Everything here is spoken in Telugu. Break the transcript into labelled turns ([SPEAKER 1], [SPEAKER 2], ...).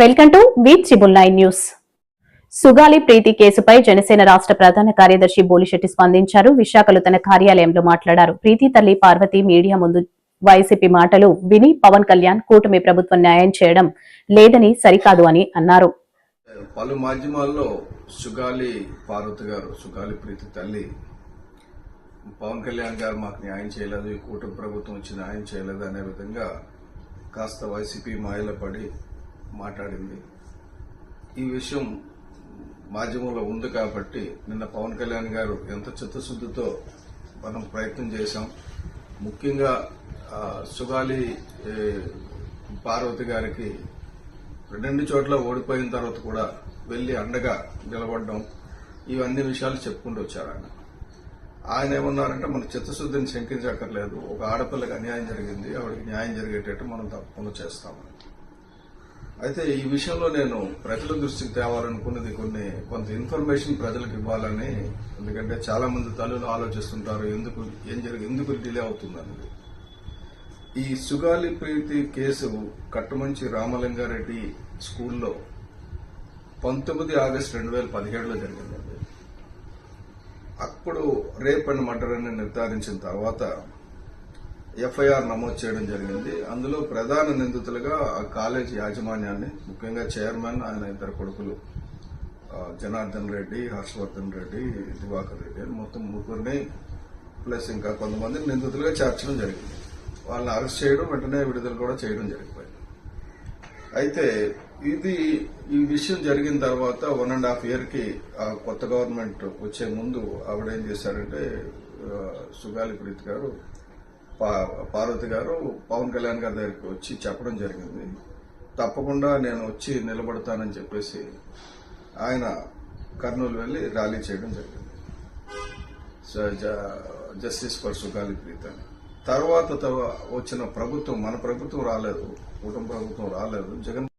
[SPEAKER 1] వెల్కమ్ టు వీచిబుల్9 న్యూస్. సుగాలి ప్రీతి కేసుపై జనసేన రాష్ట్ర ప్రధాన కార్యదర్శి బోలిశెట్టి స్పందించారు. విశాఖలో తన కార్యాలయంలో మాట్లాడారు. ప్రీతి తల్లి పార్వతి మీడియా ముందు వైసీపీ మాటలు విని పవన్ కళ్యాణ్ కూటమి ప్రభుత్వం న్యాయం చేయడం లేదని సరికాదు అని అన్నారు.
[SPEAKER 2] పలు మాధ్యమాల్లో సుగాలి పార్వతి గారు, సుగాలి ప్రీతి తల్లి, పవన్ కళ్యాణ్ గారు మాకు న్యాయం చేయలేదు, ఈ కూటమి ప్రభుత్వం వచ్చి న్యాయం చేయలేదు అనే విధంగా కాస్త వైసీపీ మాయలో పడి మాట్లాడింది. ఈ విషయం మాధ్యమంలో ఉంది కాబట్టి నిన్న పవన్ కళ్యాణ్ గారు ఎంత చిత్తశుద్ధితో మనం ప్రయత్నం చేశాం. ముఖ్యంగా సుగాలి పార్వతి గారికి రెండు చోట్ల ఓడిపోయిన తర్వాత కూడా వెళ్లి అండగా నిలబడడం, ఇవన్నీ విషయాలు చెప్పుకుంటూ వచ్చారు. ఆయన ఏమన్నారంటే మన చిత్తశుద్ధిని శంకించక్కర్లేదు, ఒక ఆడపిల్లకి అన్యాయం జరిగింది, ఆవిడకి న్యాయం జరిగేటట్టు మనం తప్పకుండా చేస్తామని. అయితే ఈ విషయంలో నేను ప్రజల దృష్టికి తేవాలనుకున్నది కొంత ఇన్ఫర్మేషన్ ప్రజలకు ఇవ్వాలని. ఎందుకంటే చాలా మంది తల్లులు ఆలోచిస్తుంటారు ఎందుకు డిలే అవుతుందన్నది. ఈ సుగాలి ప్రీతి కేసు కట్టుమంచి రామలింగారెడ్డి స్కూల్లో 19 ఆగస్టు 2017లో జరిగిందండి. అప్పుడు రేప్ అండ్ మర్డర్ అని నిర్ధారించిన తర్వాత ఎఫ్ఐఆర్ నమోదు చేయడం జరిగింది. అందులో ప్రధాన నిందితులుగా ఆ కాలేజీ యాజమాన్యాన్ని, ముఖ్యంగా చైర్మన్, ఆయన ఇద్దరు కొడుకులు జనార్దన్ రెడ్డి, హర్షవర్ధన్ రెడ్డి, దివాకర్ రెడ్డి అని మొత్తం ముగ్గురిని ప్లస్ ఇంకా కొంతమంది నిందితులుగా చేర్చడం జరిగింది. వాళ్ళని అరెస్ట్ చేయడం, వెంటనే విడుదల కూడా చేయడం జరిగిపోయింది. అయితే ఈ విషయం జరిగిన తర్వాత 1.5 year కి కొత్త గవర్నమెంట్ వచ్చే ముందు ఆవిడేం చేశారంటే, సుగాలి ప్రీతి గారు, పార్వతి గారు పవన్ కళ్యాణ్ గారి దగ్గరికి వచ్చి చెప్పడం జరిగింది. తప్పకుండా నేను వచ్చి నిలబడతానని చెప్పేసి ఆయన కర్నూలు వెళ్లి ర్యాలీ చేయడం జరిగింది, జస్టిస్ ఫర్ సుగాలి ప్రీతి అని. తర్వాత వచ్చిన ప్రభుత్వం, మన ప్రభుత్వం రాలేదు, కూటమి ప్రభుత్వం రాలేదు, జగన్